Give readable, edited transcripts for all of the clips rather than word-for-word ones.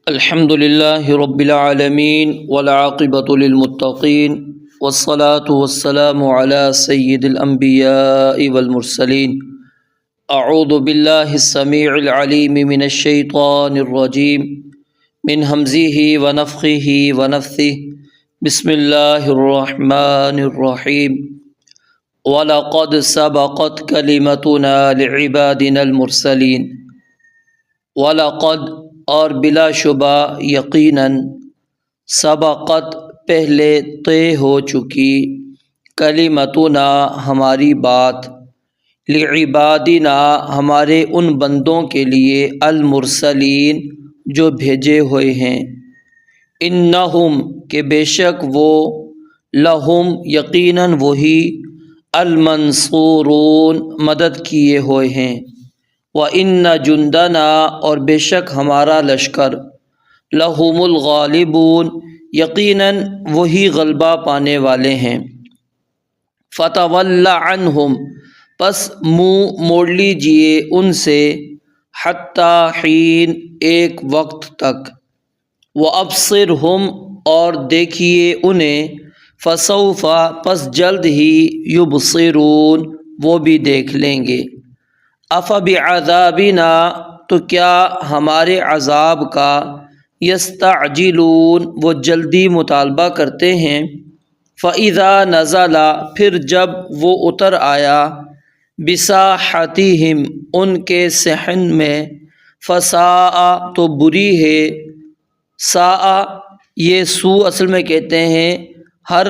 الحمد لله رب العالمين والعاقبة للمتقين والصلاة والسلام على سيد الأنبياء والمرسلين. أعوذ بالله السميع العليم من الشيطان الرجيم من همزه ونفخه ونفثه. بسم الله الرحمن الرحيم. وَلَقَدْ سَبَقَتْ كَلِمَتُنَا لِعِبَادِنَا الْمُرْسَلِينَ. وَلَقَدْ اور بلا شبہ یقیناً سبقت پہلے طے ہو چکی کلمتنا ہماری بات لعبادنا ہمارے ان بندوں کے لیے المرسلین جو بھیجے ہوئے ہیں. انہم کہ بے شک وہ لہم یقیناً وہی المنصورون مدد کیے ہوئے ہیں. وَإِنَّ جُنْدَنَا اور بے شک ہمارا لشکر لَهُمُ الْغَالِبُونَ یقیناً وہی غلبہ پانے والے ہیں. فَتَوَلَّ عَنْهُمْ پس منہ موڑ لیجئے ان سے حَتَّى حین ایک وقت تک. وَأَبْصِرْهُمْ اور دیکھیے انہیں فَسَوْفَ پس جلد ہی يُبْصِرُونَ وہ بھی دیکھ لیں گے. افبعذابنا تو کیا ہمارے عذاب کا یستعجلون وہ جلدی مطالبہ کرتے ہیں. فاذا نزل پھر جب وہ اتر آیا بساحتہم ان کے صحن میں فساء تو بری ہے. ساء یہ سو اصل میں کہتے ہیں ہر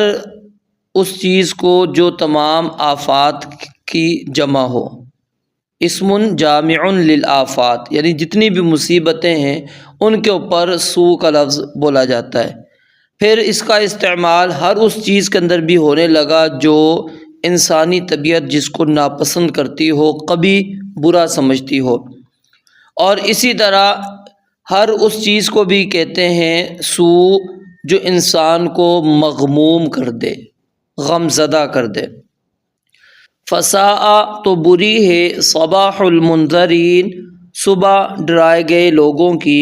اس چیز کو جو تمام آفات کی جمع ہو. اسم جامع للآفات یعنی جتنی بھی مصیبتیں ہیں ان کے اوپر سوء کا لفظ بولا جاتا ہے. پھر اس کا استعمال ہر اس چیز کے اندر بھی ہونے لگا جو انسانی طبیعت جس کو ناپسند کرتی ہو کبھی برا سمجھتی ہو. اور اسی طرح ہر اس چیز کو بھی کہتے ہیں سوء جو انسان کو مغموم کر دے غم زدہ کر دے. فساء تو بری ہے صباح المنذرین صبح ڈرائے گئے لوگوں کی.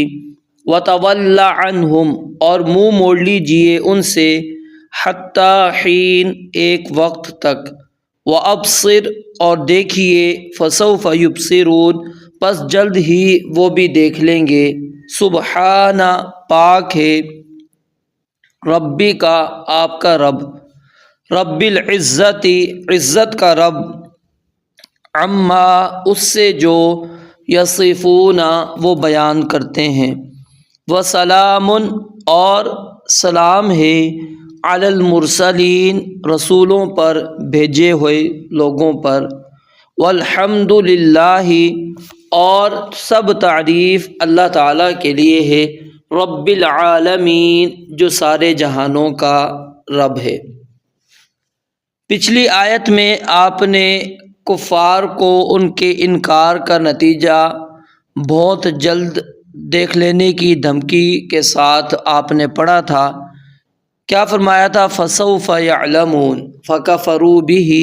وتول عنہم اور منہ موڑ لیجئے ان سے حتی حین ایک وقت تک. وابصر اور دیکھیے فسوف یبصرون پس جلد ہی وہ بھی دیکھ لیں گے. سبحان پاک ہے ربی کا آپ کا رب رب العزت عزت کا رب عما اس سے جو یصفون وہ بیان کرتے ہیں. وسلام اور سلام ہے علی المرسلین رسولوں پر بھیجے ہوئے لوگوں پر. والحمد للہ اور سب تعریف اللہ تعالیٰ کے لیے ہے رب العالمین جو سارے جہانوں کا رب ہے. پچھلی آیت میں آپ نے کفار کو ان کے انکار کا نتیجہ بہت جلد دیکھ لینے کی دھمکی کے ساتھ آپ نے پڑھا تھا. کیا فرمایا تھا؟ فسوف یعلمون فکفروا بہ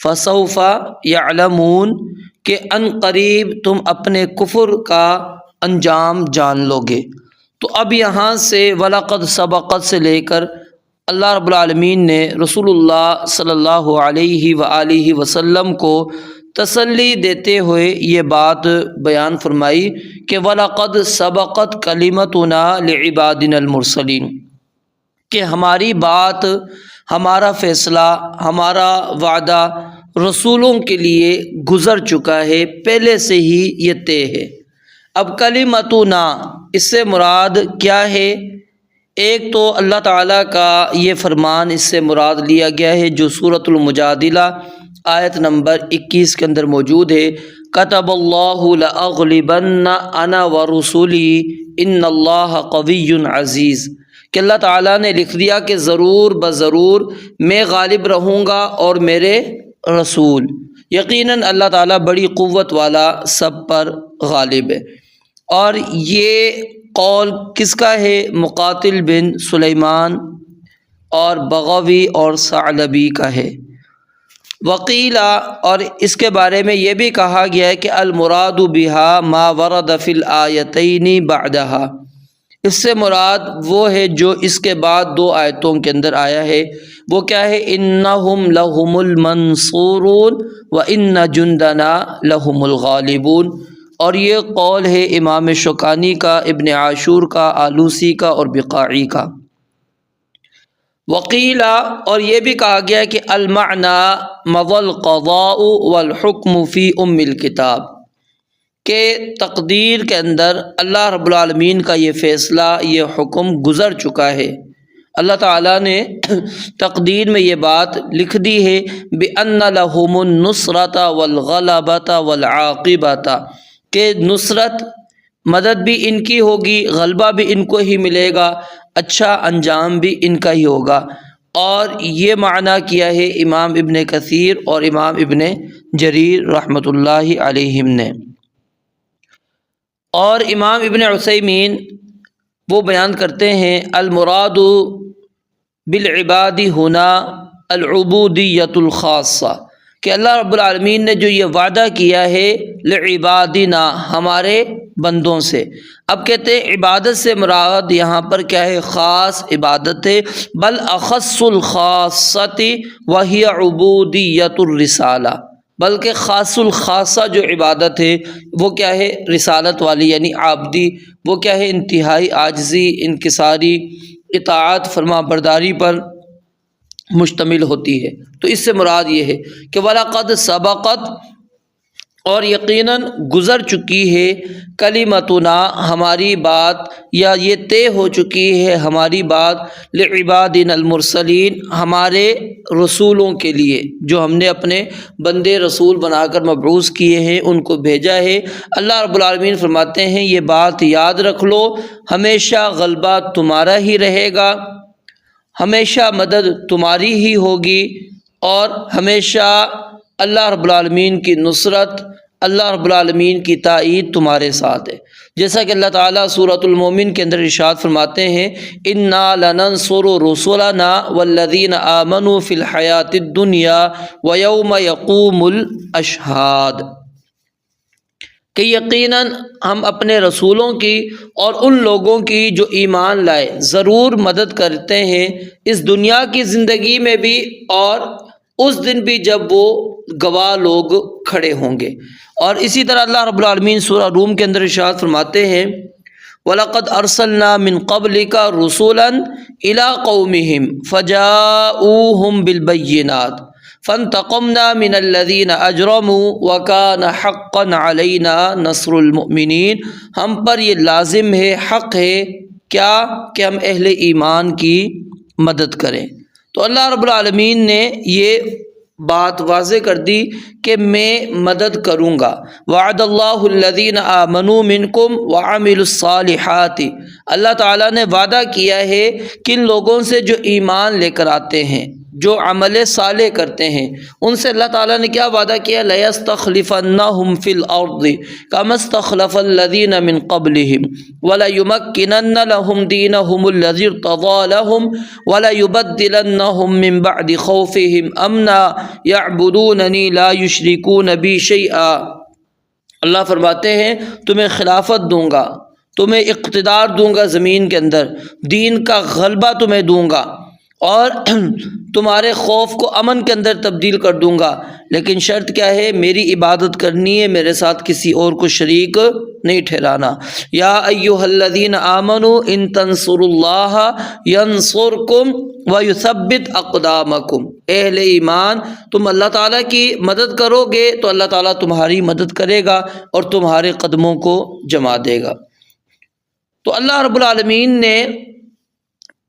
فسوف یعلمون کہ ان قریب تم اپنے کفر کا انجام جان لو گے. تو اب یہاں سے وَلَقَدْ سَبَقَتْ سے لے کر اللہ رب العالمین نے رسول اللہ صلی اللہ علیہ وآلہ وسلم کو تسلی دیتے ہوئے یہ بات بیان فرمائی کہ وَلَقَدْ سَبَقَتْ كَلِمَتُنَا لِعِبَادِنَا الْمُرْسَلِينَ کہ ہماری بات ہمارا فیصلہ ہمارا وعدہ رسولوں کے لیے گزر چکا ہے پہلے سے ہی یہ طے ہے. اب کلمتنا اس سے مراد کیا ہے؟ ایک تو اللہ تعالیٰ کا یہ فرمان اس سے مراد لیا گیا ہے جو سورۃ المجادلہ آیت نمبر 21 کے اندر موجود ہے. کتب اللہ لأغلبن انا ورسلی ان اللہ قوی عزیز کہ اللہ تعالیٰ نے لکھ دیا کہ ضرور بضرور میں غالب رہوں گا اور میرے رسول. یقیناً اللہ تعالیٰ بڑی قوت والا سب پر غالب ہے. اور یہ قول کس کا ہے؟ مقاتل بن سلیمان اور بغوی اور ثعلبی کا ہے. وقیلا اور اس کے بارے میں یہ بھی کہا گیا ہے کہ المراد بہا ما ورد فی الآیتین بعدہا اس سے مراد وہ ہے جو اس کے بعد 2 آیتوں کے اندر آیا ہے، وہ کیا ہے؟ انہم لہم المنصورون وان جندنا لہم الغالبون۔ اور یہ قول ہے امام شوکانی کا، ابن عاشور کا، آلوسی کا اور بقاعی کا۔ وقیلا، اور یہ بھی کہا گیا کہ المعنی مضى القضاء والحکم فی ام الکتاب، کہ تقدیر کے اندر اللہ رب العالمین کا یہ فیصلہ، یہ حکم گزر چکا ہے۔ اللہ تعالیٰ نے تقدیر میں یہ بات لکھ دی ہے بِأَنَّ لَهُمُ النُّصْرَةَ وَالْغَلَبَةَ وَالْعَاقِبَةَ، کہ نصرت، مدد بھی ان کی ہوگی، غلبہ بھی ان کو ہی ملے گا، اچھا انجام بھی ان کا ہی ہوگا۔ اور یہ معنی کیا ہے امام ابن کثیر اور امام ابن جریر رحمۃ اللہ علیہم نے۔ اور امام ابن عثیمین وہ بیان کرتے ہیں المراد بالعباد ہنا العبودیۃ الخاصہ، کہ اللہ رب العالمین نے جو یہ وعدہ کیا ہے لعبادنا، ہمارے بندوں سے۔ اب کہتے ہیں عبادت سے مراد یہاں پر کیا ہے؟ خاص عبادت ہے، بل اخص الخاصۃ وہی عبودیۃ الرسالہ، بلکہ خاص الخاصہ جو عبادت ہے وہ کیا ہے؟ رسالت والی، یعنی عابدی، وہ کیا ہے؟ انتہائی عاجزی، انکساری، اطاعت، فرما برداری پر مشتمل ہوتی ہے۔ تو اس سے مراد یہ ہے کہ وَلَقَدْ سَبَقَتْ، اور یقیناً گزر چکی ہے، کلمتنا، ہماری بات، یا یہ طے ہو چکی ہے ہماری بات، لعبادنا المرسلین، ہمارے رسولوں کے لیے جو ہم نے اپنے بندے رسول بنا کر مبعوث کیے ہیں، ان کو بھیجا ہے۔ اللہ رب العالمین فرماتے ہیں یہ بات یاد رکھ لو، ہمیشہ غلبہ تمہارا ہی رہے گا، ہمیشہ مدد تمہاری ہی ہوگی، اور ہمیشہ اللہ رب العالمین کی نصرت، اللہ رب العالمین کی تائید تمہارے ساتھ ہے۔ جیسا کہ اللہ تعالیٰ سورۃ المومن کے اندر ارشاد فرماتے ہیں انا لننصر رسلنا والذین آمنوا فی الحیاۃ الدنیا ویوم یقوم الاشہاد، کہ یقیناً ہم اپنے رسولوں کی اور ان لوگوں کی جو ایمان لائے ضرور مدد کرتے ہیں، اس دنیا کی زندگی میں بھی اور اس دن بھی جب وہ گواہ لوگ کھڑے ہوں گے۔ اور اسی طرح اللہ رب العالمین سورہ روم کے اندر ارشاد فرماتے ہیں وَلَقَدْ أَرْسَلْنَا مِن قَبْلِكَ رُسُلًا إِلَىٰ قَوْمِهِمْ فَجَاءُوهُم بِالْبَيِّنَاتِ فَانْتَقَمْنَا مِنَ الَّذِينَ أَجْرَمُوا وَكَانَ حَقًّا عَلَيْنَا نَصْرُ الْمُؤْمِنِينَ، ہم پر یہ لازم ہے، حق ہے، کیا کہ ہم اہل ایمان کی مدد کریں۔ تو اللہ رب العالمین نے یہ بات واضح کر دی کہ میں مدد کروں گا۔ وعد اللہ الذین آمنوا منکم وعملوا الصالحات، اللہ تعالیٰ نے وعدہ کیا ہے کن لوگوں سے جو ایمان لے کر آتے ہیں، جو عمل صالح کرتے ہیں، ان سے اللہ تعالیٰ نے کیا وعدہ کیا؟ لَيَسْتَخْلِفَنَّهُمْ فِي الْأَرْضِ كَمَا اسْتَخْلَفَ الَّذِينَ مِن قَبْلِهِمْ وَلَيُمَكِّنَنَّ لَهُمْ دِينَهُمُ الَّذِي ارْتَضَىٰ لَهُمْ وَلَيُبَدِّلَنَّهُمْ مِن بَعْدِ خَوْفِهِمْ أَمْنًا يَعْبُدُونَنِي لَا يُشْرِكُونَ بِي شَيْئًا، اللہ فرماتے ہیں تمہیں خلافت دوں گا، تمہیں اقتدار دوں گا زمین کے اندر، دین کا غلبہ تمہیں دوں گا، اور تمہارے خوف کو امن کے اندر تبدیل کر دوں گا، لیکن شرط کیا ہے؟ میری عبادت کرنی ہے، میرے ساتھ کسی اور کو شریک نہیں ٹھہرانا۔ یا ایھا الذین آمنوا ان تنصروا اللہ ینصرکم ویثبت اقدامکم، اہل ایمان تم اللہ تعالیٰ کی مدد کرو گے تو اللہ تعالیٰ تمہاری مدد کرے گا اور تمہارے قدموں کو جما دے گا۔ تو اللہ رب العالمین نے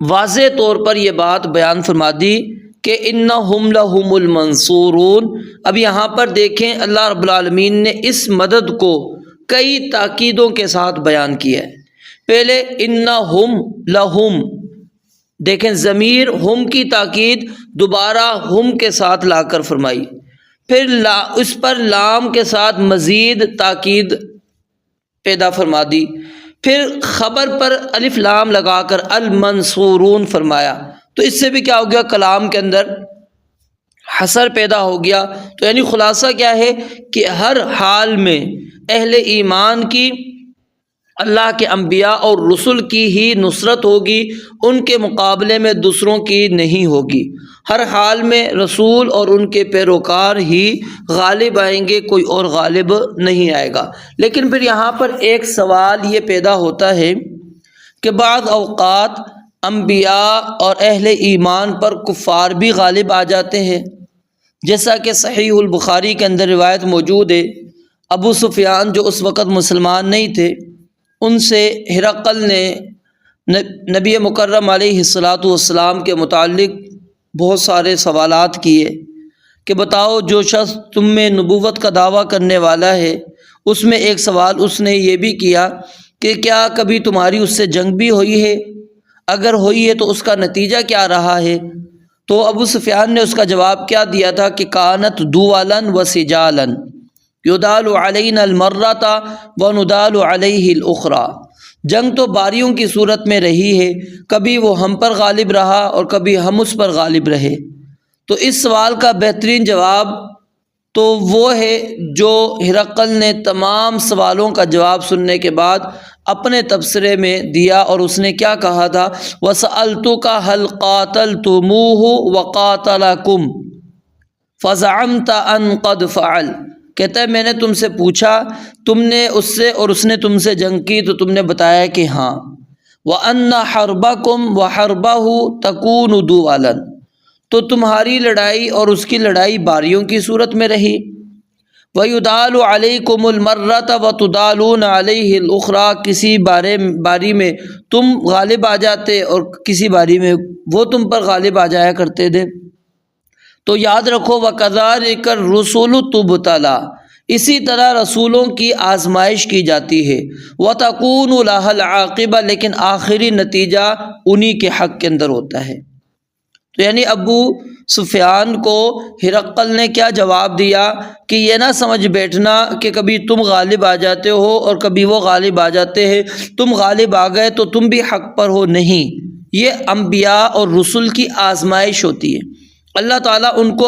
واضح طور پر یہ بات بیان فرما دی کہ انہم لہم المنصورون۔ اب یہاں پر دیکھیں اللہ رب العالمین نے اس مدد کو کئی تاکیدوں کے ساتھ بیان کیا ہے۔ پہلے انہم لہم، دیکھیں ضمیر ہم کی تاکید دوبارہ ہم کے ساتھ لا کر فرمائی، پھر اس پر لام کے ساتھ مزید تاکید پیدا فرما دی، پھر خبر پر الف لام لگا کر المنصورون فرمایا۔ تو اس سے بھی کیا ہو گیا؟ کلام کے اندر حصر پیدا ہو گیا۔ تو یعنی خلاصہ کیا ہے کہ ہر حال میں اہل ایمان کی اللہ کے انبیاء اور رسل کی ہی نصرت ہوگی، ان کے مقابلے میں دوسروں کی نہیں ہوگی۔ ہر حال میں رسول اور ان کے پیروکار ہی غالب آئیں گے، کوئی اور غالب نہیں آئے گا۔ لیکن پھر یہاں پر ایک سوال یہ پیدا ہوتا ہے کہ بعض اوقات انبیاء اور اہل ایمان پر کفار بھی غالب آ جاتے ہیں، جیسا کہ صحیح البخاری کے اندر روایت موجود ہے۔ ابو سفیان جو اس وقت مسلمان نہیں تھے، ان سے ہرقل نے نبی مکرم علیہ الصلاۃ والسلام کے متعلق بہت سارے سوالات کیے کہ بتاؤ جو شخص تم میں نبوت کا دعویٰ کرنے والا ہے، اس میں ایک سوال اس نے یہ بھی کیا کہ کیا کبھی تمہاری اس سے جنگ بھی ہوئی ہے؟ اگر ہوئی ہے تو اس کا نتیجہ کیا رہا ہے؟ تو ابو سفیان نے اس کا جواب کیا دیا تھا کہ کانت دوالن و سجالن یدال علینا المرۃ وندال علیہ الاخری، جنگ تو باریوں کی صورت میں رہی ہے، کبھی وہ ہم پر غالب رہا اور کبھی ہم اس پر غالب رہے۔ تو اس سوال کا بہترین جواب تو وہ ہے جو ہرقل نے تمام سوالوں کا جواب سننے کے بعد اپنے تبصرے میں دیا، اور اس نے کیا کہا تھا؟ وَسَأَلْتُكَ هَلْ قَاتَلْتُمُوهُ وَقَاتَلَكُمْ فَزَعَمْتَ أَنْ قَدْ فَعَلَ، کہتا ہے میں نے تم سے پوچھا تم نے اس سے اور اس نے تم سے جنگ کی تو تم نے بتایا کہ ہاں۔ وَأَنَّ حَرْبَكُمْ وَحَرْبَهُ تَكُونُ دُوَالًا، تو تمہاری لڑائی اور اس کی لڑائی باریوں کی صورت میں رہی۔ وَيُدَالُ عَلَيْكُمُ الْمَرَّةَ وَتُدَالُونَ عَلَيْهِ الْأُخْرَى، کسی باری میں تم غالب آ جاتے اور کسی باری میں وہ تم پر غالب آ جایا کرتے تھے۔ تو یاد رکھو وَكَذَلِكَ الرُّسُلُ تُبْتَلَىٰ، اسی طرح رسولوں کی آزمائش کی جاتی ہے۔ وَتَكُونُ لَهَا الْعَاقِبَةُ، لیکن آخری نتیجہ انہی کے حق کے اندر ہوتا ہے۔ تو یعنی ابو سفیان کو ہرقل نے کیا جواب دیا کہ یہ نہ سمجھ بیٹھنا کہ کبھی تم غالب آ جاتے ہو اور کبھی وہ غالب آ جاتے ہیں، تم غالب آ گئے تو تم بھی حق پر ہو، نہیں، یہ انبیاء اور رسل کی آزمائش ہوتی ہے۔ اللہ تعالیٰ ان کو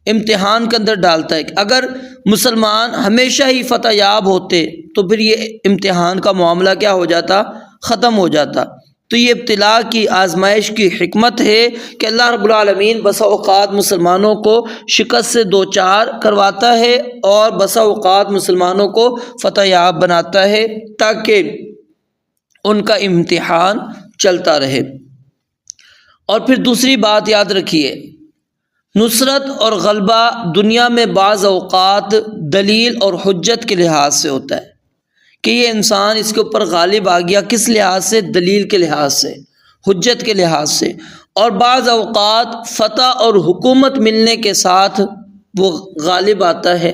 امتحان کے اندر ڈالتا ہے کہ اگر مسلمان ہمیشہ ہی فتح یاب ہوتے تو پھر یہ امتحان کا معاملہ کیا ہو جاتا؟ ختم ہو جاتا۔ تو یہ ابتلاء کی آزمائش کی حکمت ہے کہ اللہ رب العالمین بسا اوقات مسلمانوں کو شکست سے دوچار کرواتا ہے اور بسا اوقات مسلمانوں کو فتح یاب بناتا ہے تاکہ ان کا امتحان چلتا رہے۔ اور پھر دوسری بات یاد رکھیے، نصرت اور غلبہ دنیا میں بعض اوقات دلیل اور حجت کے لحاظ سے ہوتا ہے کہ یہ انسان اس کے اوپر غالب آ گیا، کس لحاظ سے؟ دلیل کے لحاظ سے، حجت کے لحاظ سے۔ اور بعض اوقات فتح اور حکومت ملنے کے ساتھ وہ غالب آتا ہے،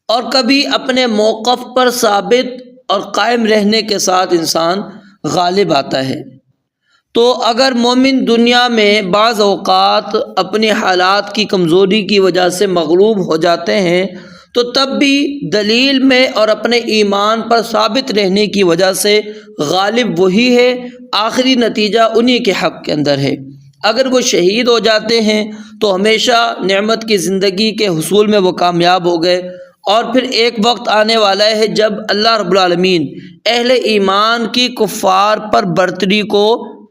اور کبھی اپنے موقف پر ثابت اور قائم رہنے کے ساتھ انسان غالب آتا ہے۔ تو اگر مومن دنیا میں بعض اوقات اپنی حالات کی کمزوری کی وجہ سے مغلوب ہو جاتے ہیں تو تب بھی دلیل میں اور اپنے ایمان پر ثابت رہنے کی وجہ سے غالب وہی ہے، آخری نتیجہ انہی کے حق کے اندر ہے۔ اگر وہ شہید ہو جاتے ہیں تو ہمیشہ نعمت کی زندگی کے حصول میں وہ کامیاب ہو گئے، اور پھر ایک وقت آنے والا ہے جب اللہ رب العالمین اہل ایمان کی کفار پر برتری کو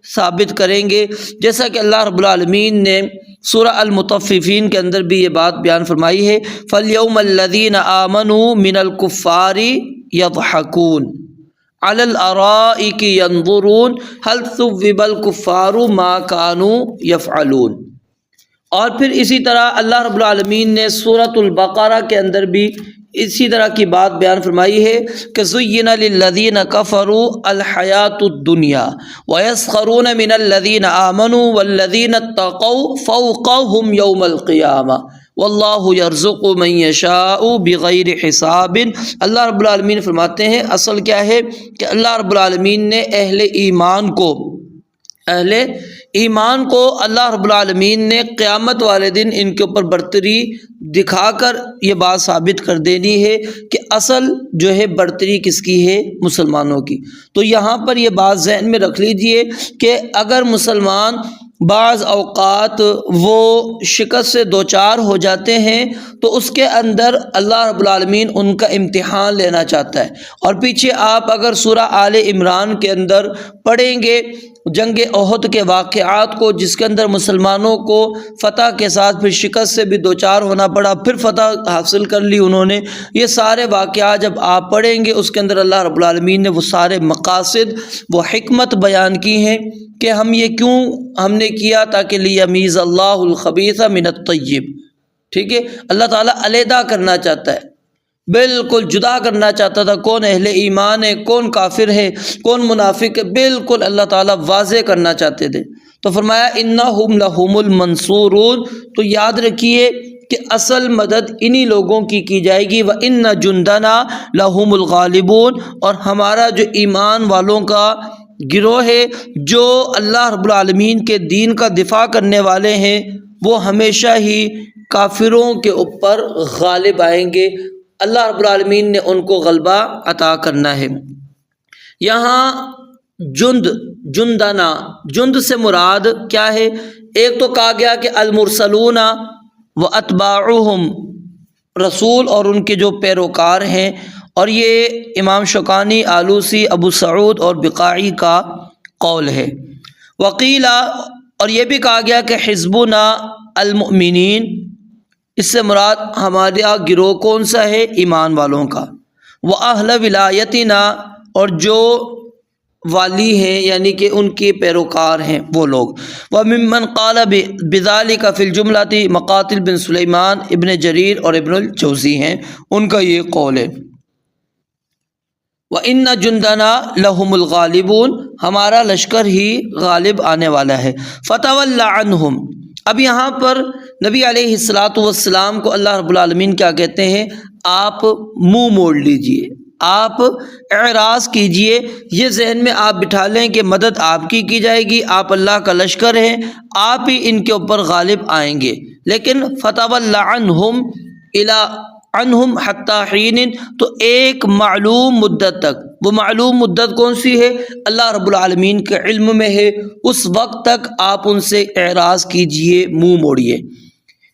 ثابت کریں گے، جیسا کہ اللہ رب العالمین نے سورہ المطففین کے اندر بھی یہ بات بیان فرمائی ہے۔ فَالْيَوْمَ الَّذِينَ آمَنُوا مِنَ الْكُفَّارِ يَضْحَكُونَ عَلَى الْأَرَائِكِ يَنظُرُونَ هَلْ ثُوِّبَ الْكُفَّارُ مَا كَانُوا يَفْعَلُونَ۔ اور پھر اسی طرح اللہ رب العالمین نے سورۃ البقرہ کے اندر بھی اسی طرح کی بات بیان فرمائی ہے کہ زُيِّنَ لِلَّذِينَ كَفَرُوا الْحَيَاةُ الدُّنْيَا وَيَسْخَرُونَ مِنَ الَّذِينَ آمَنُوا وَالَّذِينَ اتَّقَوْا فَوْقَهُمْ يَوْمَ الْقِيَامَةِ وَاللَّهُ يَرْزُقُ مَن يَشَاءُ بِغَيْرِ حِسَابٍ۔ اللہ رب العالمین فرماتے ہیں اصل کیا ہے کہ اللہ رب العالمین نے اہل ایمان کو اللہ رب العالمین نے قیامت والے دن ان کے اوپر برتری دکھا کر یہ بات ثابت کر دینی ہے کہ اصل جو ہے برتری کس کی ہے؟ مسلمانوں کی۔ تو یہاں پر یہ بات ذہن میں رکھ لیجئے کہ اگر مسلمان بعض اوقات وہ شکست سے دوچار ہو جاتے ہیں تو اس کے اندر اللہ رب العالمین ان کا امتحان لینا چاہتا ہے۔ اور پیچھے آپ اگر سورہ آل عمران کے اندر پڑھیں گے جنگ احد کے واقعات کو، جس کے اندر مسلمانوں کو فتح کے ساتھ پھر شکست سے بھی دوچار ہونا پڑا، پھر فتح حاصل کر لی انہوں نے، یہ سارے واقعات جب آپ پڑھیں گے اس کے اندر اللہ رب العالمین نے وہ سارے مقاصد، وہ حکمت بیان کی ہیں کہ ہم یہ کیوں ہم نے کیا، تاکہ لیمیز اللہ الخبیث من الطیب۔ ٹھیک ہے، اللہ تعالیٰ علیحدہ کرنا چاہتا ہے، بالکل جدا کرنا چاہتا تھا کون اہل ایمان ہے، کون کافر ہے، کون منافق ہے، بالکل اللہ تعالیٰ واضح کرنا چاہتے تھے۔ تو فرمایا انہم لہم المنصورون، تو یاد رکھیے کہ اصل مدد انہی لوگوں کی جائے گی۔ وَإِنَّ جُنْدَنَا لَهُمُ الْغَالِبُونَ، اور ہمارا جو ایمان والوں کا گروہ ہے، جو اللہ رب العالمین کے دین کا دفاع کرنے والے ہیں، وہ ہمیشہ ہی کافروں کے اوپر غالب آئیں گے۔ اللہ رب العالمین نے ان کو غلبہ عطا کرنا ہے۔ یہاں جندنا، جند سے مراد کیا ہے؟ ایک تو کہا گیا کہ المرسلون واتباعہم، رسول اور ان کے جو پیروکار ہیں، اور یہ امام شوکانی، آلوسی، ابو سعود اور بقاعی کا قول ہے۔ وقیلا، اور یہ بھی کہا گیا کہ حزبنا المؤمنین، اس سے مراد ہمارا گروہ کون سا ہے؟ ایمان والوں کا۔ وَأَهْلَ وِلَایَتِنَا، اور جو والی ہیں یعنی کہ ان کے پیروکار ہیں وہ لوگ۔ وَمِمَّنْ قَالَ بِذَلِكَ فِي الْجُمْلَةِ مقاتل بن سلیمان، ابن جریر اور ابن الجوزی ہیں، ان کا یہ قول ہے۔ وَإِنَّ جُنْدَنَا لَهُمُ الْغَالِبُونَ، ہمارا لشکر ہی غالب آنے والا ہے۔ فَتَوَلَّ عَنْهُمْ، اب یہاں پر نبی علیہ الصلاۃ والسلام کو اللہ رب العالمین کیا کہتے ہیں؟ آپ منہ موڑ لیجئے، آپ اعراض کیجئے، یہ ذہن میں آپ بٹھا لیں کہ مدد آپ کی جائے گی، آپ اللہ کا لشکر ہیں، آپ ہی ان کے اوپر غالب آئیں گے۔ لیکن فتول عنہم عنہم حتی حین، تو ایک معلوم مدت تک، وہ معلوم مدت کون سی ہے؟ اللہ رب العالمین کے علم میں ہے، اس وقت تک آپ ان سے اعراض کیجئے، منہ موڑیے۔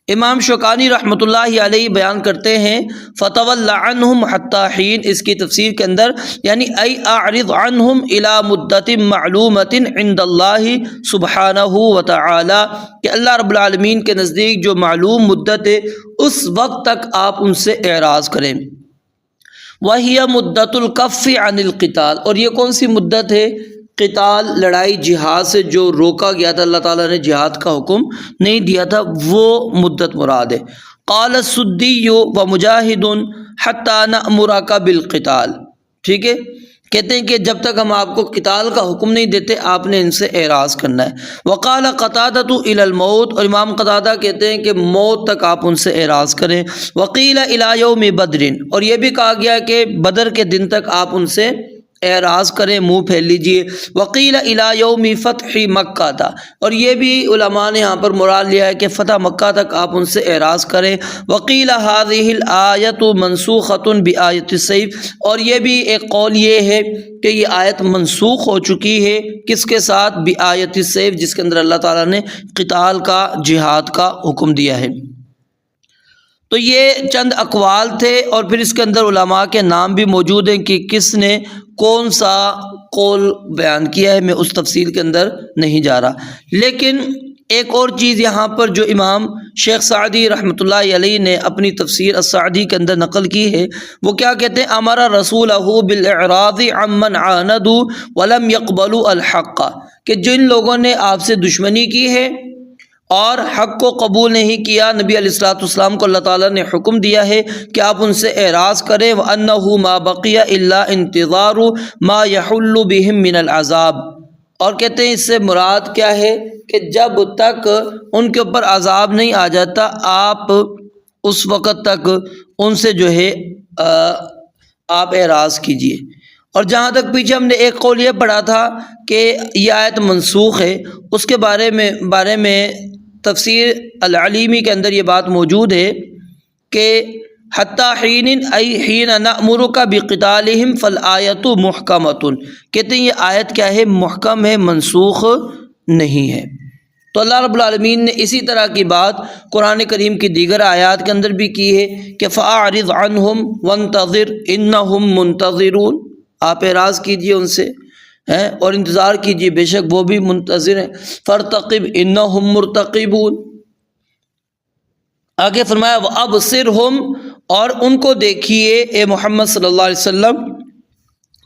امام شوکانی رحمۃ اللہ علیہ بیان کرتے ہیں فتول عنہم حتی حین، اس کی تفسیر کے اندر یعنی ای اعرض عنہم الی مدت معلومۃ عند اللہ سبحانہ وتعالی، کہ اللہ رب العالمین کے نزدیک جو معلوم مدت ہے اس وقت تک آپ ان سے اعراض کریں۔ وہی مدت الکف عن القتال، اور یہ کون سی مدت ہے؟ قتال، لڑائی جہاد سے جو روکا گیا تھا، اللہ تعالیٰ نے جہاد کا حکم نہیں دیا تھا، وہ مدت مراد ہے۔ قال السدی و مجاہد حتی نأمرک بالقتال، ٹھیک ہے، کہتے ہیں کہ جب تک ہم آپ کو قتال کا حکم نہیں دیتے آپ نے ان سے اعراض کرنا ہے۔ وقال قتادۃ الی الموت، اور امام قتادہ کہتے ہیں کہ موت تک آپ ان سے اعراض کریں۔ وقیل الی یوم بدر، اور یہ بھی کہا گیا کہ بدر کے دن تک آپ ان سے اعراض کریں، منہ پھیر لیجئے۔ وقیل الی یوم فتح مکہ تھا، اور یہ بھی علماء نے یہاں پر مراد لیا ہے کہ فتح مکہ تک آپ ان سے اعراض کریں۔ وقیل هذه الآیۃ منسوخۃ بآیۃ السیف، اور یہ بھی ایک قول یہ ہے کہ یہ آیت منسوخ ہو چکی ہے، کس کے ساتھ؟ بآیۃ السیف، جس کے اندر اللہ تعالیٰ نے قتال کا، جہاد کا حکم دیا ہے۔ تو یہ چند اقوال تھے، اور پھر اس کے اندر علماء کے نام بھی موجود ہیں کہ کس نے کون سا قول بیان کیا ہے، میں اس تفصیل کے اندر نہیں جا رہا۔ لیکن ایک اور چیز یہاں پر جو امام شیخ سعدی رحمۃ اللہ علیہ نے اپنی تفسیر السعدی کے اندر نقل کی ہے، وہ کیا کہتے ہیں؟ امر رسولہ بالاعراض عمن عاندوا ولم يقبلوا الحق، کہ جن لوگوں نے آپ سے دشمنی کی ہے اور حق کو قبول نہیں کیا، نبی علیہ الصلوۃ والسلام کو اللہ تعالیٰ نے حکم دیا ہے کہ آپ ان سے اعراض کریں۔ وَأَنَّهُ مَا بَقِيَ إِلَّا انتظار مَا يَحُلُّ بِهِم مِّنَ الْعَذَابِ، اور کہتے ہیں اس سے مراد کیا ہے کہ جب تک ان کے اوپر عذاب نہیں آ جاتا آپ اس وقت تک ان سے جو ہے آپ اعراض کیجئے۔ اور جہاں تک پیچھے ہم نے ایک قول یہ پڑھا تھا کہ یہ آیت منسوخ ہے، اس کے بارے میں تفسیر العلیمی کے اندر یہ بات موجود ہے کہ حتی حین ای حین نأمرک بقتالہم فالآیۃ محکمۃ، کہتے ہیں یہ آیت کیا ہے؟ محکم ہے، منسوخ نہیں ہے۔ تو اللہ رب العالمین نے اسی طرح کی بات قرآن کریم کی دیگر آیات کے اندر بھی کی ہے کہ فَأَعْرِضْ عَنْهُمْ وَانْتَظِرْ إِنَّهُمْ مُنْتَظِرُونَ، آپ اعراض کیجئے ان سے اور انتظار کیجئے، بے شک وہ بھی منتظر ہیں۔ فَارْتَقِبْ إِنَّهُمْ مُرْتَقِبُونَ، آگے فرمایا وَأَبْصِرْهُمْ، اور ان کو دیکھیے اے محمد صلی اللہ علیہ وسلم،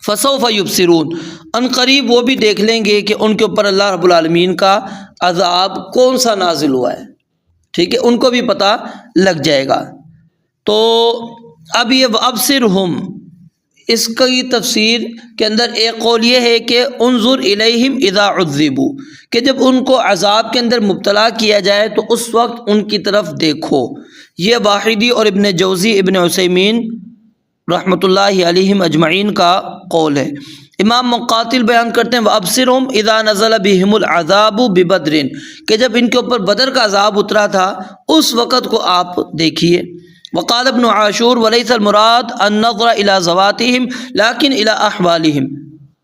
فَسَوْفَ يُبْصِرُونَ، ان قریب وہ بھی دیکھ لیں گے کہ ان کے اوپر اللہ رب العالمین کا عذاب کون سا نازل ہوا ہے، ٹھیک ہے، ان کو بھی پتہ لگ جائے گا۔ تو اب یہ وَأَبْصِرْهُمْ، اس کی تفسیر کے اندر ایک قول یہ ہے کہ انظر الیہم اذا عذبوا، کہ جب ان کو عذاب کے اندر مبتلا کیا جائے تو اس وقت ان کی طرف دیکھو۔ یہ واحدی اور ابن جوزی ابن عثیمین رحمۃ اللہ علیہم اجمعین کا قول ہے۔ امام مقاتل بیان کرتے ہیں وَأَبْصِرْهُمْ اذا نزل بهم العذاب ببدر، کہ جب ان کے اوپر بدر کا عذاب اترا تھا اس وقت کو آپ دیکھیے۔ وقال ابن عاشور ولیس المراد النظر الى ذواتهم لیکن الى احوالهم،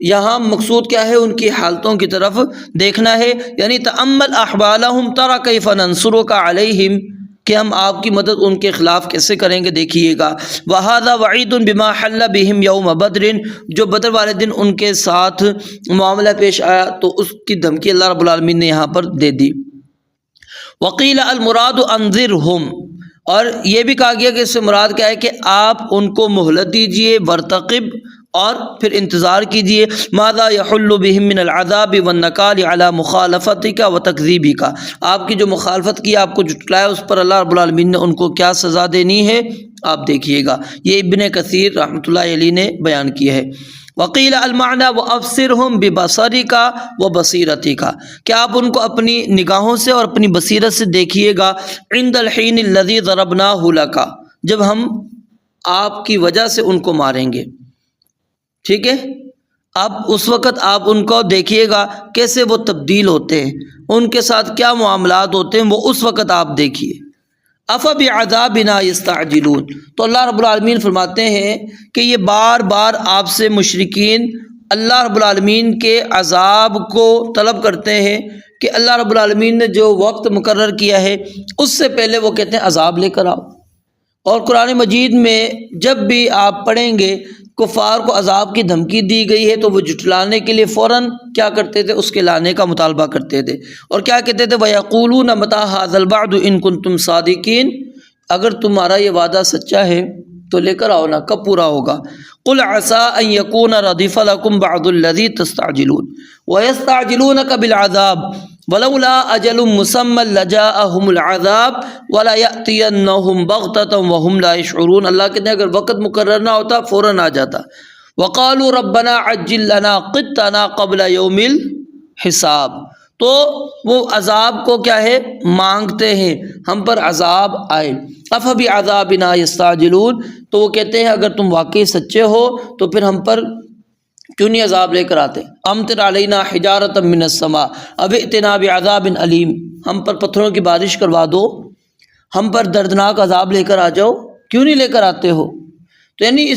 یہاں مقصود کیا ہے؟ ان کی حالتوں کی طرف دیکھنا ہے، یعنی تأمل احوالهم ترى کیف ننصرک علیہم، کہ ہم آپ کی مدد ان کے خلاف کیسے کریں گے، دیکھیے گا۔ وَهَذَا وَعِيدٌ بِمَا حَلَّ بِهِمْ يَوْمَ بَدْرٍ، جو بدر والے دن ان کے ساتھ معاملہ پیش آیا تو اس کی دھمکی اللہ رب العالمین نے یہاں پر دے دی۔ وَقِيلَ الْمُرَادُ أَنذِرْهُمْ، اور یہ بھی کہا گیا کہ اس سے مراد کیا ہے کہ آپ ان کو مہلت دیجئے، وَارْتَقِبْ، اور پھر انتظار کیجئے، ماذا يحل بهم من العذاب والنکال على مخالفتک وتکذیبک، آپ کی جو مخالفت کی، آپ کو جھٹلایا، اس پر اللہ رب العالمین نے ان کو کیا سزا دینی ہے، آپ دیکھیے گا۔ یہ ابن کثیر رحمۃ اللہ علیہ نے بیان کیا ہے۔ وقیل المعنی وابصرهم ببصرک وبصیرتک، کہ آپ ان کو اپنی نگاہوں سے اور اپنی بصیرت سے دیکھیے گا، عند الحین الذی ضربناہ لک، جب ہم آپ کی وجہ سے ان کو ماریں گے، ٹھیک ہے، اب اس وقت آپ ان کو دیکھیے گا کیسے وہ تبدیل ہوتے ہیں، ان کے ساتھ کیا معاملات ہوتے ہیں، وہ اس وقت آپ دیکھیے۔ افبعذابنا یستعجلون، تو اللہ رب العالمین فرماتے ہیں کہ یہ بار بار آپ سے مشرکین اللہ رب العالمین کے عذاب کو طلب کرتے ہیں کہ اللہ رب العالمین نے جو وقت مقرر کیا ہے اس سے پہلے وہ کہتے ہیں عذاب لے کر آؤ۔ اور قرآن مجید میں جب بھی آپ پڑھیں گے کفار کو عذاب کی دھمکی دی گئی ہے تو وہ جھٹلانے کے لیے فوراً کیا کرتے تھے؟ اس کے لانے کا مطالبہ کرتے تھے، اور کیا کہتے تھے؟ وَيَقُولُونَ مَتَىٰ هَٰذَا الْوَعْدُ إِن كُنتُمْ صَادِقِينَ، اگر تمہارا یہ وعدہ سچا ہے تو لے کر آؤ نا، کب پورا ہوگا؟ قُلْ عَسَىٰ أَن يَكُونَ رَدِفَ لَكُمْ بَعْضُ الَّذِي تَسْتَعْجِلُونَ وَيَسْتَعْجِلُونَكَ بِالْعَذَابِ وَلَوْلَا أَجَلٌ مُّسَمًّى لَّجَاءَهُمُ الْعَذَابُ وَلَيَأْتِيَنَّهُمْ بَغْتَةً وَهُمْ لَا يَشْعُرُونَ، اللہ کہتے ہیں اگر وقت مقرر نہ ہوتا فوراً آ جاتا۔ وَقَالُوا رَبَّنَا عَجِّل لَّنَا قِطَّنَا قَبْلَ يَوْمِ الْحِسَابِ، تو وہ عذاب کو کیا ہے؟ مانگتے ہیں، ہم پر عذاب آئے۔ أَفَبِعَذَابِنَا يَسْتَعْجِلُونَ، تو وہ کہتے ہیں اگر تم واقعی سچے ہو تو پھر ہم پر کیوں نہیں عذاب لے کر آتے؟ امطر علینا حجارۃ من السماء او ائتنا بعذاب علیم، ہم پر پتھروں کی بارش کروا دو، ہم پر دردناک عذاب لے کر آ جاؤ، کیوں نہیں لے کر آتے ہو؟ تو یعنی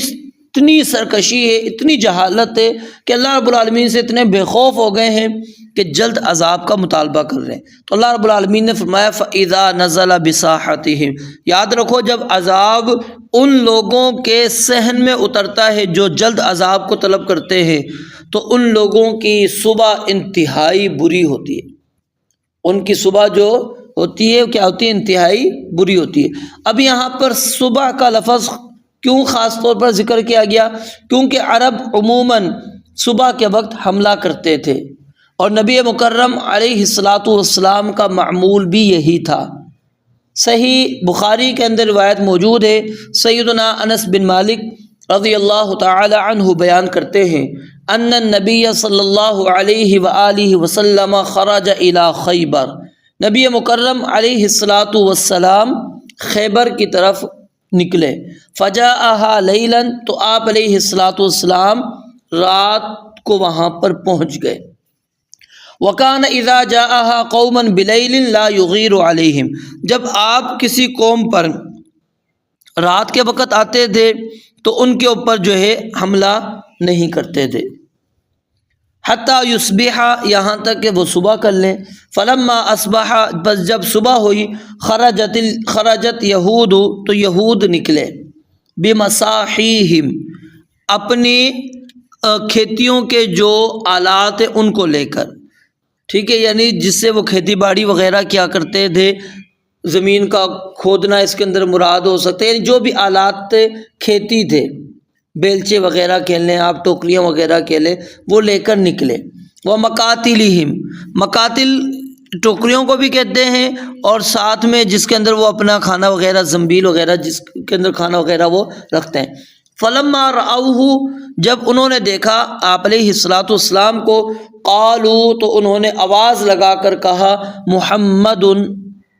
اتنی سرکشی ہے، اتنی جہالت ہے کہ اللہ رب العالمین سے اتنے بے خوف ہو گئے ہیں کہ جلد عذاب کا مطالبہ کر رہے ہیں۔ تو اللہ رب العالمین نے فرمایا فَإِذَا نَزَلَ بِسَاحَتِهِمْ، یاد رکھو جب عذاب ان لوگوں کے صحن میں اترتا ہے جو جلد عذاب کو طلب کرتے ہیں تو ان لوگوں کی صبح انتہائی بری ہوتی ہے، ان کی صبح جو ہوتی ہے کیا ہوتی ہے؟ انتہائی بری ہوتی ہے۔ اب یہاں پر صبح کا لفظ کیوں خاص طور پر ذکر کیا گیا؟ کیونکہ عرب عموماً صبح کے وقت حملہ کرتے تھے، اور نبی مکرم علیہ الصلاۃ والسلام کا معمول بھی یہی تھا۔ صحیح بخاری کے اندر روایت موجود ہے، سیدنا انس بن مالک رضی اللہ تعالی عنہ بیان کرتے ہیں ان النبی صلی اللہ علیہ وآلہ وسلم خرج الی خیبر، نبی مکرم علیہ الصلاۃ والسلام خیبر کی طرف نکلے، فجاءہا لیلا، تو آپ علیہ الصلاۃ والسلام رات کو وہاں پر پہنچ گئے۔ وَكَانَ إِذَا جَاءَهَا قَوْمًا بِلَيْلٍ لَا يُغِيرُ عَلَيْهِمْ، جب آپ کسی قوم پر رات کے وقت آتے تھے تو ان کے اوپر جو ہے حملہ نہیں کرتے تھے۔ حتیٰ یصبح، یہاں تک کہ وہ صبح کر لیں. فلما اصبح، بس جب صبح ہوئی، خرجت یہود، تو یہود نکلے، بمصاحیہم، اپنی کھیتیوں کے جو آلات ہیں ان کو لے کر. ٹھیک ہے، یعنی جس سے وہ کھیتی باڑی وغیرہ کیا کرتے تھے، زمین کا کھودنا اس کے اندر مراد ہو سکتے ہیں، جو بھی آلات تھے کھیتی تھے، بیلچے وغیرہ کہہ لیں آپ، ٹوکریاں وغیرہ کہہ لیں، وہ لے کر نکلے. وہ مقاتلہم، مقاتل ٹوکریوں کو بھی کہتے ہیں، اور ساتھ میں جس کے اندر وہ اپنا کھانا وغیرہ، زنبیل وغیرہ جس کے اندر کھانا وغیرہ وہ رکھتے ہیں. فلما رأوہ، جب انہوں نے دیکھا آپ علیہ الصلوۃ والسلام کو، قالوا، تو انہوں نے آواز لگا کر کہا، محمد،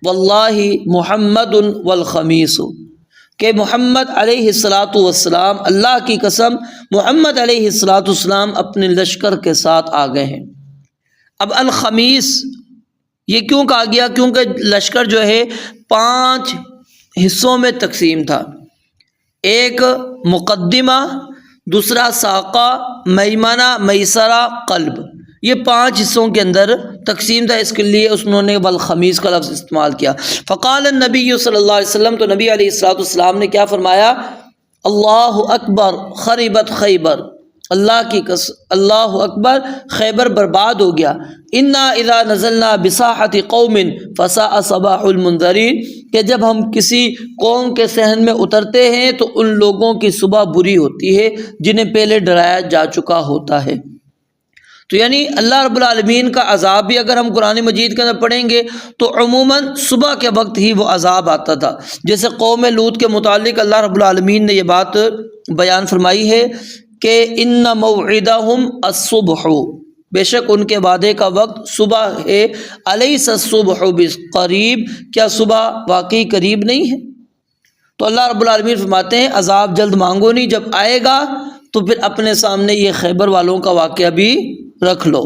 واللہ محمد والخمیس، کہ محمد علیہ الصلوۃ والسلام، اللہ کی قسم محمد علیہ الصلوۃ والسلام اپنے لشکر کے ساتھ آ گئے ہیں. اب الخمیس یہ کیوں کہا گیا؟ کیونکہ لشکر جو ہے 5 حصوں میں تقسیم تھا. ایک مقدمہ، دوسرا ساقہ، میمنہ، میسرہ، قلب، یہ 5 حصوں کے اندر تقسیم تھا. اس کے لیے انہوں نے بالخمیس کا لفظ استعمال کیا. فقال النبی صلی اللہ علیہ وسلم، تو نبی علیہ الصلوۃ والسلام نے کیا فرمایا؟ اللہ اکبر خربت خیبر، اللہ کی قسم، اللہ اکبر، خیبر برباد ہو گیا. انا اذا نزلنا بساحت قوم فساء صباح المنذرین، کہ جب ہم کسی قوم کے صحن میں اترتے ہیں تو ان لوگوں کی صبح بری ہوتی ہے جنہیں پہلے ڈرایا جا چکا ہوتا ہے. تو یعنی اللہ رب العالمین کا عذاب بھی اگر ہم قرآن مجید کے اندر پڑھیں گے تو عموماً صبح کے وقت ہی وہ عذاب آتا تھا. جیسے قوم لوط کے متعلق اللہ رب العالمین نے یہ بات بیان فرمائی ہے کہ ان موعدہم الصبح، بے شک ان کے وعدے کا وقت صبح ہے. الیس الصبح بقریب، کیا صبح واقعی قریب نہیں ہے؟ تو اللہ رب العالمین فرماتے ہیں عذاب جلد مانگو نہیں، جب آئے گا تو پھر اپنے سامنے یہ خیبر والوں کا واقعہ بھی رکھ لو،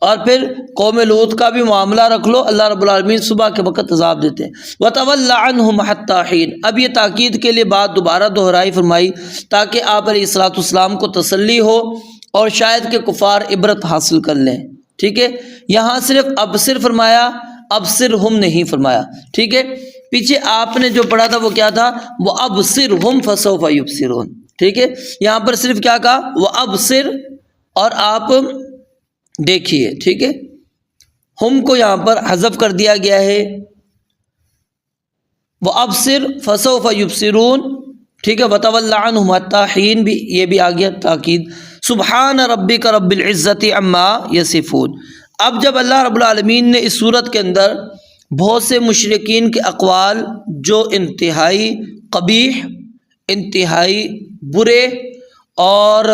اور پھر قوم لوط کا بھی معاملہ رکھ لو. اللہ رب العالمین صبح کے وقت عذاب دیتے ہیں. وَتَوَلَّ عَنْهُمْ حَتَّىٰ حِينٍ، اب یہ تاکید کے لیے بات دوبارہ دہرائی فرمائی تاکہ آپ علیہ الصلوۃ والسلام کو تسلی ہو اور شاید کہ کفار عبرت حاصل کر لیں. ٹھیک ہے، یہاں صرف ابصر فرمایا، ابصرہم نہیں فرمایا. ٹھیک ہے، پیچھے آپ نے جو پڑھا تھا وہ کیا تھا؟ وَأَبْصِرْهُمْ فَسَوْفَ يُبْصِرُونَ. ٹھیک ہے، یہاں پر صرف کیا کہا؟ وَأَبْصِرْ، اور آپ دیکھیے. ٹھیک ہے، ہم کو یہاں پر حذف کر دیا گیا ہے. وَأَبْصِرْ فَسَوْفَ يُبْصِرُونَ. ٹھیک ہے، وَتَوَلَّ عَنْهُمْ حَتَّىٰ حِينٍ بھی یہ بھی آ گیا تاکید. سبحان ربک رب العزت عما یصفون. اب جب اللہ رب العالمین نے اس صورت کے اندر بہت سے مشرکین کے اقوال جو انتہائی قبیح، انتہائی برے اور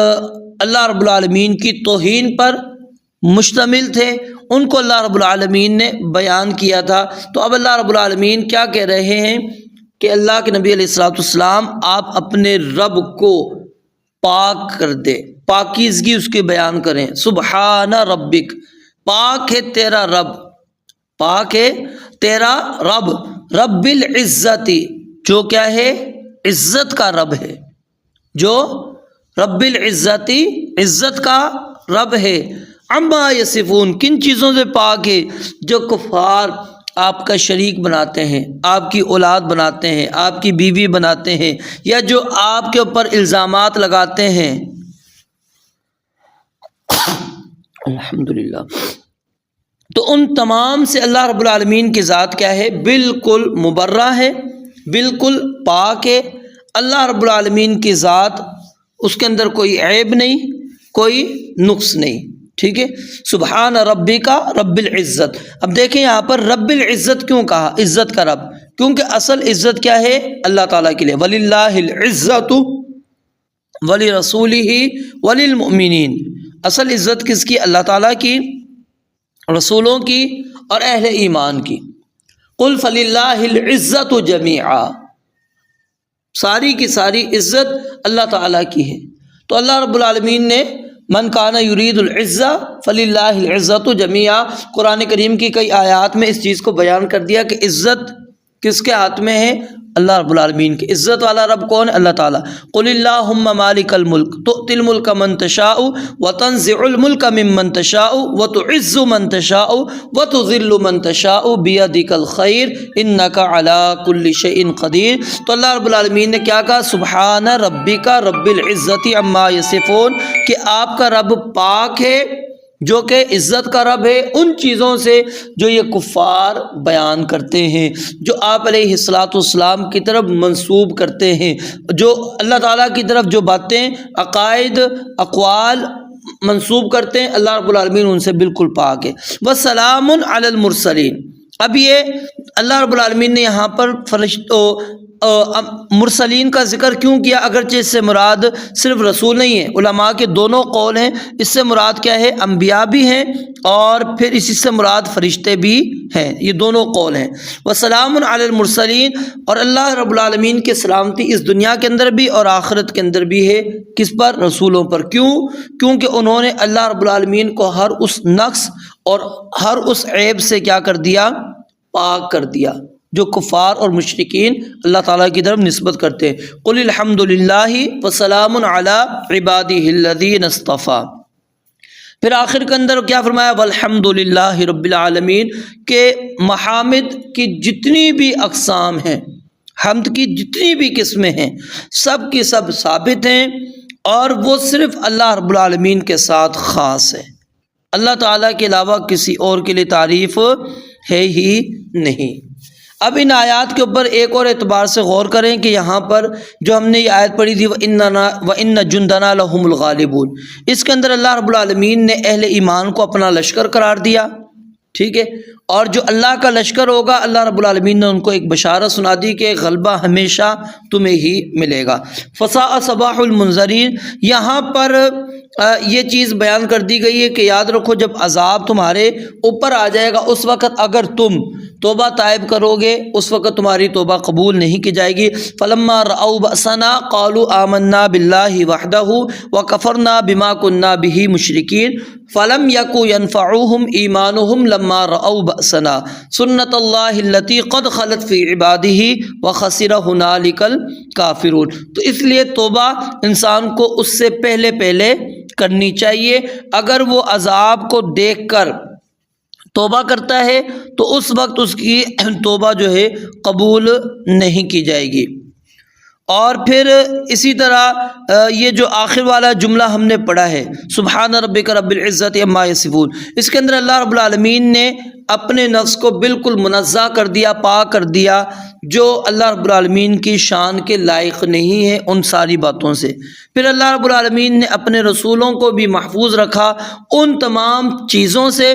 اللہ رب العالمین کی توہین پر مشتمل تھے، ان کو اللہ رب العالمین نے بیان کیا تھا. تو اب اللہ رب العالمین کیا کہہ رہے ہیں کہ اللہ کے نبی علیہ الصلوۃ والسلام آپ اپنے رب کو پاک کر دے، پاکیزگی اس کی بیان کریں. سبحان ربک، پاک ہے تیرا رب، پاک ہے تیرا رب، رب العزتی، جو کیا ہے؟ عزت کا رب ہے، جو رب العزتی عزت کا رب ہے. عما یصفون، کن چیزوں سے پاک ہے؟ جو کفار آپ کا شریک بناتے ہیں، آپ کی اولاد بناتے ہیں، آپ کی بیوی بناتے ہیں، یا جو آپ کے اوپر الزامات لگاتے ہیں. الحمدللہ. تو ان تمام سے اللہ رب العالمین کی ذات کیا ہے؟ بالکل مبرہ ہے، بالکل پاک ہے. اللہ رب العالمین کی ذات، اس کے اندر کوئی عیب نہیں، کوئی نقص نہیں. ٹھیک ہے، سبحان ربی کا رب العزت. اب دیکھیں یہاں پر رب العزت کیوں کہا؟ عزت کا رب، کیونکہ اصل عزت کیا ہے؟ اللہ تعالیٰ کے لیے. وَلِلَّهِ الْعِزَّةُ وَلِرَسُولِهِ وَلِلْمُؤْمِنِينَ. اصل عزت کس کی؟ اللہ تعالیٰ کی، رسولوں کی اور اہل ایمان کی. قُلْ فَلِلَّهِ الْعِزَّةُ جَمِيعًا، ساری کی ساری عزت اللہ تعالیٰ کی ہے. تو اللہ رب العالمین نے من کان یرید العزہ فللہ العزۃ جمیعا، قرآن کریم کی کئی آیات میں اس چیز کو بیان کر دیا کہ عزت کس کے ہاتھ میں ہے؟ اللہ رب العالمین کے عزت والا رب کون ہے؟ اللہ تعالیٰ۔ قل اللہم مالک الملک تؤتی الملک من تشاء وتنزع الملک ممن تشاء وتعز من تشاء وتذل من تشاء بیدک الخیر انک علی کل شیء قدیر۔ تو اللہ رب العالمین نے کیا کہا؟ سبحان ربک رب العزت عما یصفون، کہ آپ کا رب پاک ہے جو کہ عزت کا رب ہے ان چیزوں سے جو یہ کفار بیان کرتے ہیں، جو آپ علیہ السلام کی طرف منسوب کرتے ہیں، جو اللہ تعالیٰ کی طرف جو باتیں عقائد اقوال منسوب کرتے ہیں، اللہ رب العالمین ان سے بالکل پاک ہے۔ وسلام علی المرسلین۔ اب یہ اللہ رب العالمین نے یہاں پر مرسلین کا ذکر کیوں کیا؟ اگرچہ اس سے مراد صرف رسول نہیں ہے، علماء کے دونوں قول ہیں، اس سے مراد کیا ہے؟ انبیاء بھی ہیں اور پھر اسی سے مراد فرشتے بھی ہیں، یہ دونوں قول ہیں۔ وسلام علی المرسلین، اور اللہ رب العالمین کی سلامتی اس دنیا کے اندر بھی اور آخرت کے اندر بھی ہے، کس پر؟ رسولوں پر۔ کیوں؟ کیونکہ انہوں نے اللہ رب العالمین کو ہر اس نقص اور ہر اس عیب سے کیا کر دیا؟ پاک کر دیا، جو کفار اور مشرکین اللہ تعالیٰ کی طرف نسبت کرتے ہیں۔ قل الحمد للہ وسلام علی عبادہ الذین اصطفیٰ۔ پھر آخر کے اندر کیا فرمایا؟ والحمد للہ رب العالمین، کہ محامد کی جتنی بھی اقسام ہیں، حمد کی جتنی بھی قسمیں ہیں، سب کی سب ثابت ہیں، اور وہ صرف اللہ رب العالمین کے ساتھ خاص ہے۔ اللہ تعالیٰ کے علاوہ کسی اور کے لیے تعریف ہے ہی نہیں۔ اب ان آیات کے اوپر ایک اور اعتبار سے غور کریں کہ یہاں پر جو ہم نے یہ آیت پڑھی تھی وَإِنَّ جُنْدَنَا لَهُمُ الْغَالِبُونَ، اس کے اندر اللہ رب العالمین نے اہل ایمان کو اپنا لشکر قرار دیا، ٹھیک ہے، اور جو اللہ کا لشکر ہوگا اللہ رب العالمین نے ان کو ایک بشارت سنا دی کہ غلبہ ہمیشہ تمہیں ہی ملے گا۔ فَسَاءَ صَبَاحُ الْمُنذَرِينَ، یہاں پر یہ چیز بیان کر دی گئی ہے کہ یاد رکھو جب عذاب تمہارے اوپر آ جائے گا اس وقت اگر تم توبہ طائب کرو گے اس وقت تمہاری توبہ قبول نہیں کی جائے گی۔ فلما رأوا بأسنا قالوا آمنا باللہ وحدہ وکفرنا بما كنا به مشرکین فلم یک ینفعوہم ایمانہم لما رأوا بأسنا سنت اللہ التي قد خلت فی عبادہ وخسر ہنالک الکافرون۔ تو اس لیے توبہ انسان کو اس سے پہلے کرنی چاہیے۔ اگر وہ عذاب کو دیکھ کر توبہ کرتا ہے تو اس وقت اس کی توبہ جو ہے قبول نہیں کی جائے گی۔ اور پھر اسی طرح یہ جو آخر والا جملہ ہم نے پڑھا ہے سبحان ربک رب العزت عما یصفون، اس کے اندر اللہ رب العالمین نے اپنے نفس کو بالکل منزہ کر دیا، پاک کر دیا، جو اللہ رب العالمین کی شان کے لائق نہیں ہے ان ساری باتوں سے۔ پھر اللہ رب العالمین نے اپنے رسولوں کو بھی محفوظ رکھا ان تمام چیزوں سے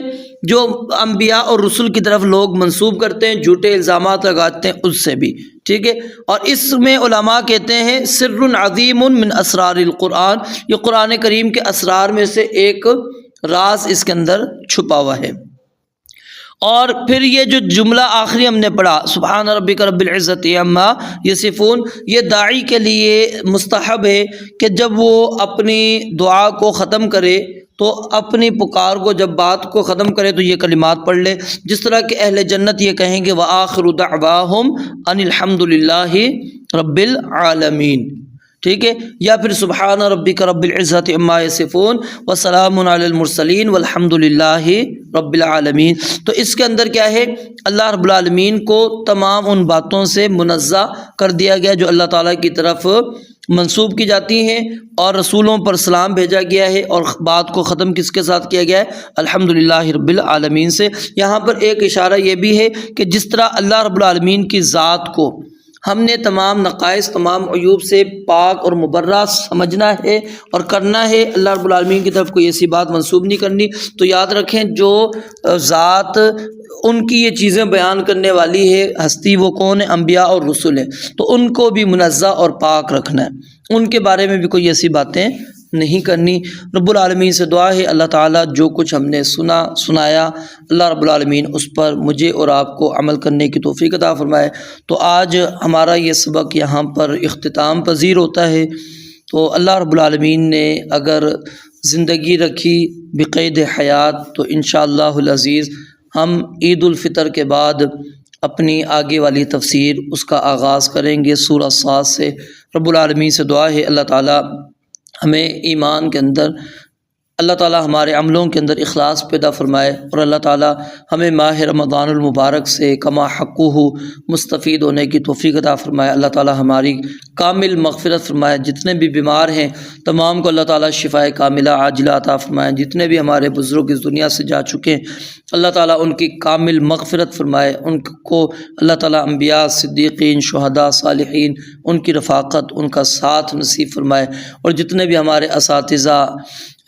جو انبیاء اور رسول کی طرف لوگ منسوب کرتے ہیں، جھوٹے الزامات لگاتے ہیں، اس سے بھی، ٹھیک ہے۔ اور اس میں علماء کہتے ہیں سر عظیم من اسرار القرآن، یہ قرآن کریم کے اسرار میں سے ایک راز اس کے اندر چھپا ہوا ہے۔ اور پھر یہ جو جملہ آخری ہم نے پڑھا سبحان ربک رب العزت عما یصفون، یہ داعی کے لیے مستحب ہے کہ جب وہ اپنی دعا کو ختم کرے تو اپنی پکار کو جب بات کو ختم کرے تو یہ کلمات پڑھ لے، جس طرح کہ اہل جنت یہ کہیں گے وآخر دعواہم ان الحمد للہ رب العالمین، ٹھیک ہے، یا پھر سبحان ربک رب العزت عما یصفون وسلام علی المرسلین والحمد للہ رب العالمین۔ تو اس کے اندر کیا ہے؟ اللہ رب العالمین کو تمام ان باتوں سے منزہ کر دیا گیا جو اللہ تعالیٰ کی طرف منسوب کی جاتی ہیں، اور رسولوں پر سلام بھیجا گیا ہے، اور بات کو ختم کس کے ساتھ کیا گیا ہے؟ الحمدللہ رب العالمین سے۔ یہاں پر ایک اشارہ یہ بھی ہے کہ جس طرح اللہ رب العالمین کی ذات کو ہم نے تمام نقائص تمام عیوب سے پاک اور مبرہ سمجھنا ہے اور کرنا ہے، اللہ رب العالمین کی طرف کوئی ایسی بات منسوب نہیں کرنی۔ تو یاد رکھیں جو ذات ان کی یہ چیزیں بیان کرنے والی ہے ہستی وہ کون ہے؟ انبیاء اور رسول ہیں، تو ان کو بھی منزہ اور پاک رکھنا ہے، ان کے بارے میں بھی کوئی ایسی باتیں نہیں کرنی۔ رب العالمین سے دعا ہے اللہ تعالیٰ جو کچھ ہم نے سنایا اللہ رب العالمین اس پر مجھے اور آپ کو عمل کرنے کی توفیق عطا فرمائے۔ تو آج ہمارا یہ سبق یہاں پر اختتام پذیر ہوتا ہے۔ تو اللہ رب العالمین نے اگر زندگی رکھی بقید حیات تو انشاءاللہ العزیز ہم عید الفطر کے بعد اپنی آگے والی تفسیر اس کا آغاز کریں گے سورہ صاد سے۔ رب العالمین سے دعا ہے اللہ تعالیٰ ہمیں ایمان کے اندر، اللہ تعالیٰ ہمارے عملوں کے اندر اخلاص پیدا فرمائے، اور اللہ تعالیٰ ہمیں ماہ رمضان المبارک سے کما حقہ مستفید ہونے کی توفیق عطا فرمائے۔ اللہ تعالیٰ ہماری کامل مغفرت فرمائے، جتنے بھی بیمار ہیں تمام کو اللہ تعالیٰ شفاء کاملہ عاجلہ عطا فرمائے، جتنے بھی ہمارے بزرگ اس دنیا سے جا چکے ہیں اللہ تعالیٰ ان کی کامل مغفرت فرمائے، ان کو اللہ تعالیٰ انبیاء، صدیقین، شہداء، صالحین ان کی رفاقت، ان کا ساتھ نصیب فرمائے، اور جتنے بھی ہمارے اساتذہ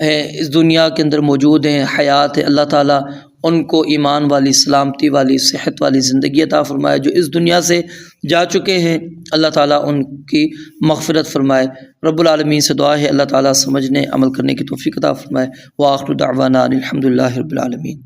ہیں اس دنیا کے اندر موجود ہیں، حیات ہے، اللہ تعالیٰ ان کو ایمان والی، سلامتی والی، صحت والی زندگی عطا فرمائے۔ جو اس دنیا سے جا چکے ہیں اللہ تعالیٰ ان کی مغفرت فرمائے۔ رب العالمین سے دعا ہے اللہ تعالیٰ سمجھنے، عمل کرنے کی توفیق عطا فرمائے۔ وآخر دعوانا الحمد للہ رب العالمین۔